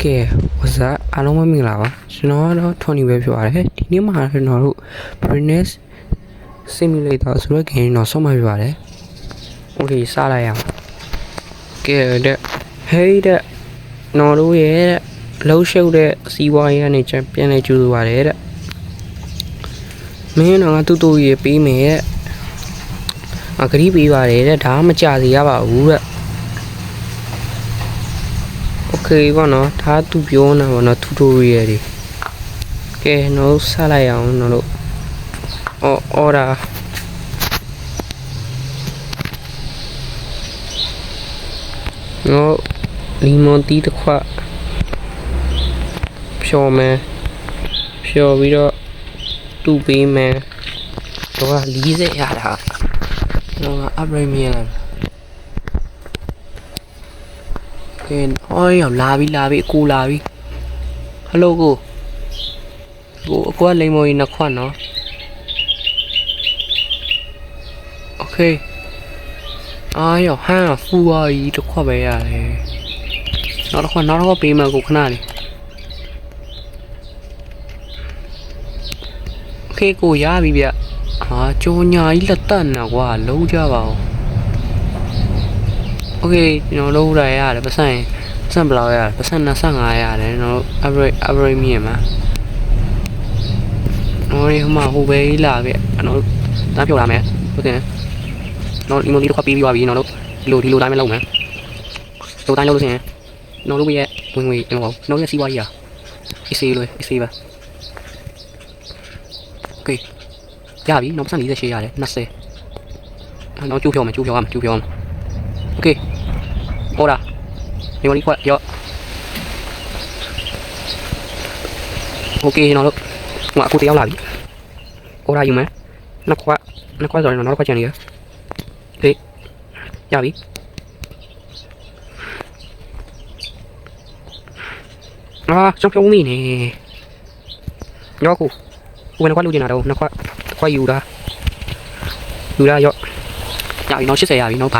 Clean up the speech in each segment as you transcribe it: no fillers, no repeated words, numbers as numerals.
ကဲဝဇာအားလုံးပဲမင်္ဂလာပါကျွန်တော်ကတော့ထွန်နီပဲဖြစ်ပါတယ်ဒီနေ့မှာကျွန်တော်တို့ Brainless Simulator ဆိုတဲ့ game တော့ဆုံးမပြပါတယ်โอเคစလိုက်ရအောင်ကဲတဲ့ hey တဲ့နော်တို့ရဲ့လှုပ်ရှုပ်တဲ့စီးပွားရေးကနေပြန်လဲကျူးလို့ပါတယ်တဲ့မင်းတော့ငါတူတူရေးပေးမယ်တဲ့ဂရီးပေးပါတယ်တဲ့ဒါမှမကြစီရပါဘူးတဲ့โอเคပေါ့နော်ဒါသူပြောနေတာပေါ့နော် tutorial တွေကဲနော်ဆက်လိုက်အောင်နော်တို့အော်ဒါနော်လီမွန်တီတစ်ခွက်ဖြော်မယ်ဖြော်ပြီးတော့တူပေးမယ်တော့40ရတာတော့ upgrade မြင်လာကဲအော်ရောက်လာပြီအကူလာပြီဟယ်လိုကိုအကူကလိမ္မော်ကြီးနှစ်ခွက်နော်โอเคအားရောက်ဟမ်းဖူဝါကြီးတစ်ခွက်ပဲရတယ်နောက်တစ်ခွက်ပေးမယ်ကိုခဏလေးโอเคကိုရပြီဗျဟာကြော်ညာကြီးလက်တက်နေကွာလုံးကြပါဦးโอเคကျွန်တော်လုံးရရတယ်ပတ်စံဘယ်လောက်ရလဲပတ်စံ25ရတယ်ကျွန်တော် average မြင်မှာနော်ဒီမှာဟိုပဲလာပြီကျွန်တော်တန်းပြောလာမယ်ဟုတ်တယ်နော်ဒီမဒီတစ်ခါပြီးသွားပြီနော်တို့ဒီလိုတိုင်းမလုပ်မယ်လိုတိုင်းလုပ်လို့ရှိရင်နော်တို့ရဲ့ဝင်ငွေကျွန်တော်နော်ရဲ့စီးပွားရေးအစီပါโอเคရပြီနောက်ပတ်စံ48ရတယ်20နော်ကျူးဖြောမယ်โอเคဟောတာဒီမဒီခွက်ရောโอเคကျွန်တော်တို့အခုတယောက်လာပြီဟောတာယူမယ်နှစ်ခွက်ဆိုရင်နောက်တစ်ခွက်ကျန်နေရโอเคရပြီကျွန်တော်မီနေရောခုဘယ်နှခွက်လူကျင်တာတော့နှစ်ခွက်ယူတာရောရပြီနောက်80ရပြီနောက်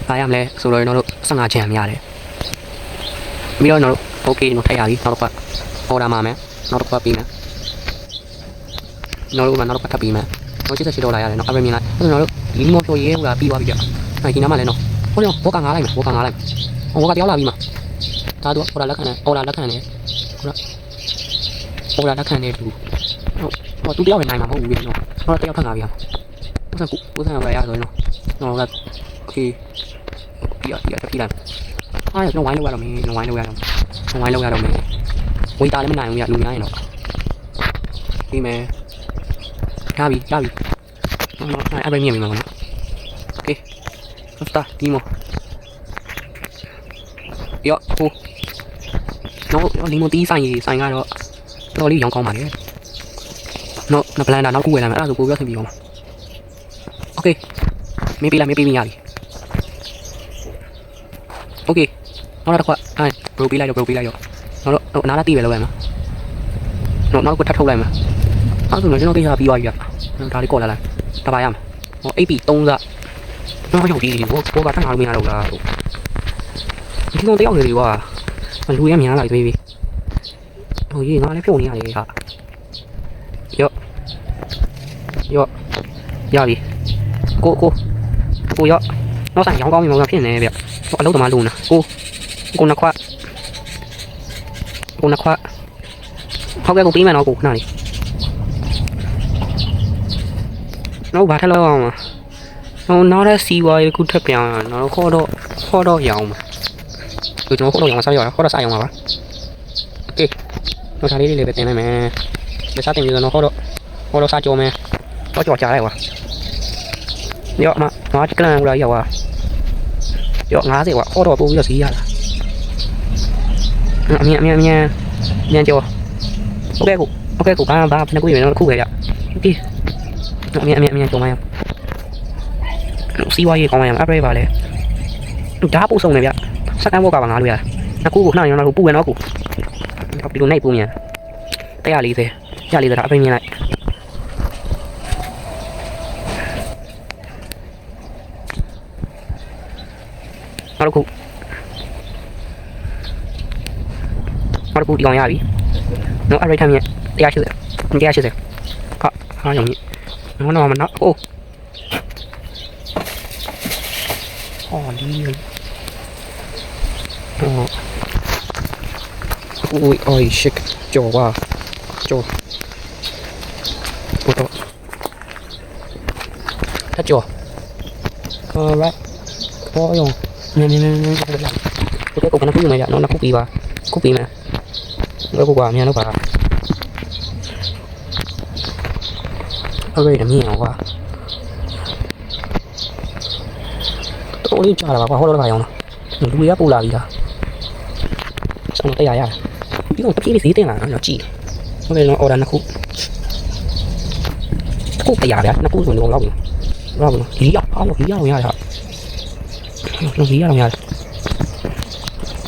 ဘာရမလဲဆိုတော့ကျွန်တော်တို့15ချန်မရတယ်ပြီးတော့ကျွန်တော်တို့โอเคကျွန်တော်ထည့်ရပြီနောက်တစ်ခွက်ဟောတာမှာမယ်နောက်တစ်ခွက်ပြီးမယ်နောက်တစ်ခွက်ထပ်ပြီးမယ်နောက်88ဒေါ်လာရတယ်နော်အပရမြင်လိုက်ကျွန်တော်တို့ဒီမော်ဖြိုရေးဟိုလာပြီးသွားပြီကြဒီနားမှာလည်းနော်ဟိုဘောကငားလိုက်မယ်ဘောကတယောက်လာပြီမှာဒါတော့ဟိုလာလက်ခံတယ်သူဟိုသူတယောက်လည်းနိုင်မှာမဟုတ်ဘူးနော်ဟိုတယောက်ထပ်ငားပြီဟာကိုယ်ကရဆိုရင်နော်ကโอเคပြလိုက်အားရကျွန်တော်ဝိုင်းလောက်ရတော့မင်းဝိုင်းလောက်ရတော့မင်းဝေးတာလည်းမနိုင်ဘူးရလူများရင်တော့ပြီးမယ်ရပြီနော်အဲ့ဘယ်မြင်မှာမနော်โอเคစတာဒီမောရောဟိုနော်လီမွန်တီးဆိုင်ကတော့တော်လေးရောင်းကောင်းပါလေနော်နပလန်တာနောက်ခုဝယ်လာမယ်အဲ့ဒါဆိုပိုပြီးဆင်ပြေအောင်ပါโอเคမေးပြီးရပြီโอเคနောက်တစ်ခါဘရိုပေးလိုက်ရောနောက်အနားလာတီးပဲလောက်ရမှာနောက်ကိုထပ်ထုတ်လိုက်မှာအဲ့ဆိုတော့ကျွန်တော်ကိစ္စပြီးသွားပြီဗျဒါလေးကော်လာလိုက်တပါရမှာဟော AP 3စနောက်ရောက်ဒီဘောကထပ်လာလို့မရတော့လားဒီကောင်တယောက်နေလေကွာလူရများလာပြီဟိုကြီးငါလည်းဖြုတ်နေရတယ်ဟာရောရပြီကိုရောနောက်ဆိုင်ရောင်းကောင်းပြီမဟုတ်ဖြစ်နေဗျအလုပ်သမားလုံးနာကိုနှစ်ခွက်ဟုတ်ကဲ့ကိုပြီးမယ်နော်ကိုခဏလေးနောက်ဘာထက်လောက်အောင်နောက်တဲ့စီဝါရေးခုထပ်ပြန်နောက်ခေါ်တော့ရောင်းမှာကျွန်တော်ခေါ်တော့ရောင်းစားရခေါ်တော့စားရောင်းပါโอเคနောက်စားလေးလေးပဲတင်လိုက်မယ်ဒီစားတင်ပြီးတော့ခေါ်တော့စားကြောမယ်တော့ကြော်ကြလိုက်ကွာရောငါကလန်ဟိုလာရောက်ကွာရော50ကွာခေါ်တော့ပို့ပြီးတော့စီးရတာအမြန်ကြောโอเคကိုဘာနှစ်ခုရမယ်နော်တစ်ခုပဲရโอเคအမြန်ကြောမရစီးဝါရေးကောင်းရမှာအပရေးပါလေဓာတ်ပို့ဆုံးနေဗျစက္ကန့်ဘောကပါငါလို့ရနှစ်ခုကိုနှောင်းရအောင်ပူရနော်ကိုဒီလိုနိုင်ပူမြန်140ဒါအပင်းမြင်လိုက်နောက်တစ်ခု နောက်တစ်ခုဒီကောင်ရပြီနော်အဲ့ rate ထမ်းမြင့်180ဟာအားရောင်ကြီးနော်မနော်အိုးဟောဒီအိုးshit ကြော်ပါကြော်ဟုတ်တော့ထကြော်alright ပေါ်ရောနင်းဒီကကိုကနခုယူမယ်ရနော်နှစ်ခုပြီးပါခုပြီးမယ်ဘယ်ကူကအမြန်တော့ပါအဲ့ဒါမြင်အောင်ကွာတော်လေးကြားလာပါကွာဟောတော့ပါရောင်းလားလူတွေကပူလာပြီလားဆောင်းတရားရတယ်ဒီကောင်တပြေးလေးဈေးတင်လာနော်ကြည့်ဟုတ်တယ်နော်အော်ဒါနှစ်ခုခုတရားဗျာနှစ်ခုဆိုတော့လောက်ပြီလောက်ပြီဒီရောက်အောင်ဒီရောက်ရတာဒီရောက်ရတယ်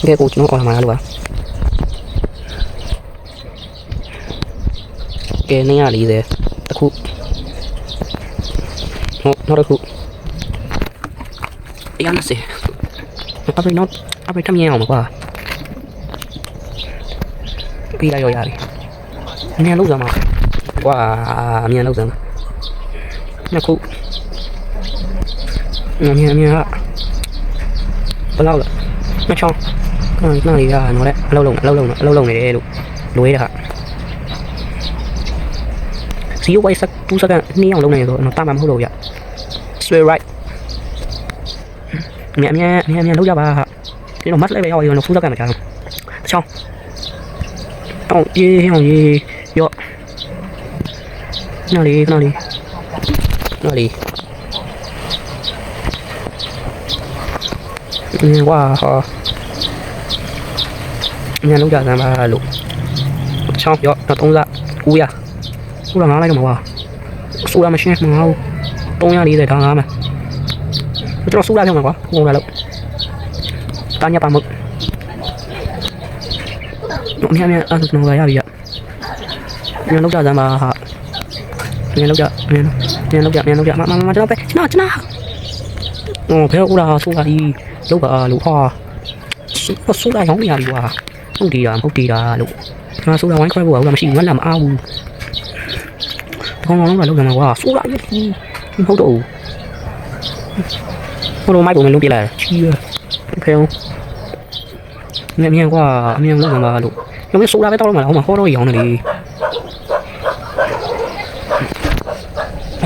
ကဲကိုကျွန်တော်အော်မှာလို့ပါကဲ940တစ်ခုဟုတ်နောက်တစ်ခု120အပိထမ်းမြင်အောင်ကွာပြီးလိုက်ရရတယ်အမြန်လောက်စမ်းပါကွာအမြန်လောက်စမ်းနှစ်ခုအမြန်ကဘယ်လောက်လဲမချောင်းနားရီကနော်တဲ့အလုပ်လုံးနေတယ်လို့လွဲတာ0.2 second 2အောင်လုံးနေဆိုတော့တာမှမဟုတ်လို့ရ straight right အမြန်လောက်ကြပါဟာဒီတော့ match လိုက်ပဲရောက်ရော2 second မှာကြာတော့ချောင်းတော့ရေးရော့နားရီကွာဟာမြန်လောက်ကြစမ်းပါလို့ချောင်းရော့တော့3စ900ဆိုတော့ငါလိုက်တော့မှာကွာဆိုရမရှင်းမငါ့340တောင်းငါမယ်ကျွန်တော်ဆိုရပြောင်းမှာကွာငုံလာလို့တာညပါမအမြန်အဲ့ဒါတော့ရပြီရမြန်လောက်ကြစမ်းပါဟာမြန်လောက်ကြမကျွန်တော်ပဲကျွန်တော်ဘယ်ဦးလာဆိုလာဒီလောက်ပါလို့ဟာဆိုလာရောင်းနေရပြီကွာဟုတ်တယ်လို့ကျွန်တော်ဆိုလာဝိုင်းခွဲဖို့ကမရှိဘူးငါလည်းမအားဘူးကောင်းလောက်ကြမှာကွာဆိုလာရေးမဟုတ်တော့ဘူးဟိုလိုမိုက်ပုံနဲ့လုံးပြလိုက်ချီးဖေအောင်မြန်ကွာအမြန်လောက်ကြမှာလို့ကျွန်တော်ဆိုလာပဲတောက်တော့မှာဟိုမှာဟောတော့ရောင်းနေလေ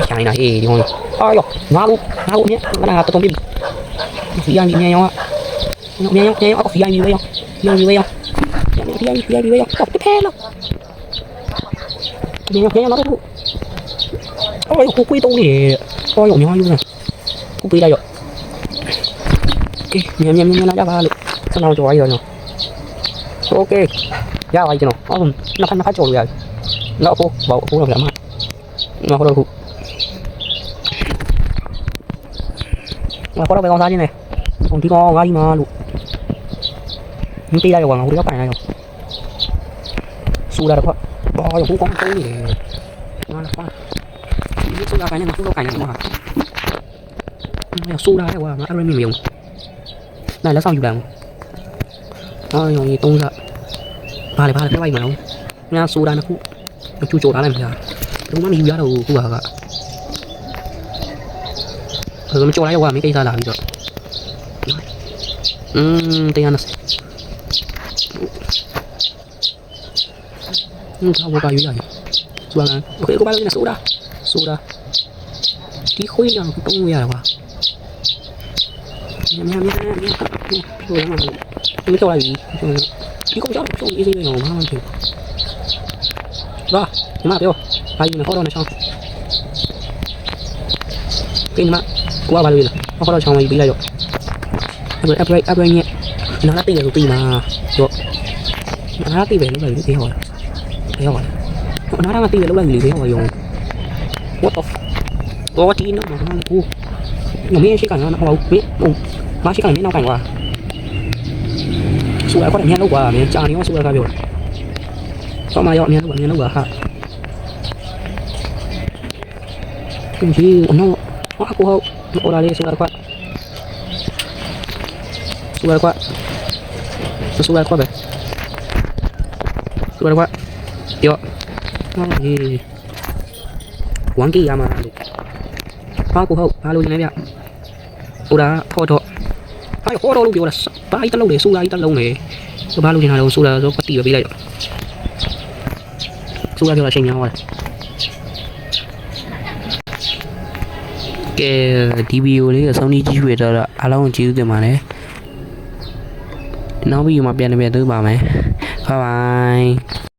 ဆိုင်နာဟေးဒီကောင်အာယောငါ့မြင်ငါကတော့တုံးပြီဒီအရင်မြန်ရောမြန်အခုဒီအရင်ပဲရောတော့ဖဲလို့မြန်တော့အော်ကိုတုံးနေအော်ရောမြန်ယူနေကိုပေးလိုက်ရောโอเคမြန်လာကြပါလို့ကျွန်တော်ကြော်ရရောโอเคရပါကျွန်တော်အော်နှစ်ခါကြော်လို့ရတယ်နောက်ဘောတော့ဗျာမနောက်တော့ခုခေါ်တော့ပဲကောင်းစားခြင်းနဲ့ဒီကောင်ငါးကြီးမလို့မပြေးလိုက်ရောငါဟိုတော့ပိုင်လိုက်ရောစူလာတော့ဘာရောဟိုကောင်တုံးနေငါလာပါဒီစူလာကိုင်းနေငါဟိုတော့ကိုင်းနေမှာစူလာတယ်ကွာငါအဲ့ရမီမယုံနိုင်လက်ဆောင်ယူလိုက်အောင်ရောဒီ3စဘာလဲပြလိုက်မလို့ငါစူလာနှစ်ခုကျူထားလိုက်မလားဒီမှမယူရတော့ခုကမကြော်လိုက်ရောမင်းကိစ္စလာပြီးတော့တရားနဲ့တော့ဘာယူလိုက်ဆိုတော့โอเคကိုပါလို့နေဆိုတာဒီခွေးရောတုံးရတာကွာမြန်ပြောရမှာမကြော်လိုက်ဒီကောင်ကြောက်ဆုံးအေးစေးရောမမှန်ဘူးဘာဒီမှာပြောဘာယူနေဟောတော့နေချောင်းပြင်းမှာကွာဘာလို့လဲဟောတော့ချောင်းမပြီးလိုက်ရောupgrade ညနားတိတ်ရလို့ပြီးမှာတော့နားတိတ်ပဲလို့လည်းသေးဟောတယ်ဟောနားကတိတ်ပဲလို့လည်းသေးဟောရော what of တော့ဒီနော်ဘာလို့ကိုမင်းရှိကန်နော်ဟောဘေးမရှိကန်မင်းနောက်ကန်ကွာဆိုတော့အမြန်လောက်ကွာမင်းကြာနေရောဆိုတော့ကပြောဆောင်းမရောအမြန်လောက်ပါဟာဒီနော်ဟာကိုဟောလာလေးဆိုတော့ကွာဆိုတော့ကွာပဲ ဆိုတော့ပြောအေး1K ရမှာလို့ဘာကိုဟုတ်ဘာလို့နေလဲဗျဟိုဒါဟောတော့ဟောတော့လို့ပြောတာဘာကြီးတလုံးလေစူလာကြီးတလုံးလေဘာလို့နေတာတော့စူလာဆိုပတ်တီပဲပေးလိုက်တော့စူလာပြောတာချိန်များသွားတယ်ကဲဒီဗီဒီယိုလေးကိုစောင့်ကြည့်ကြည့်ရတော့အားလုံးကျေးဇူးတင်ပါတယ်နောက်ဗီဒီယိုမှာပြန်တွေ့ပါမယ် bye bye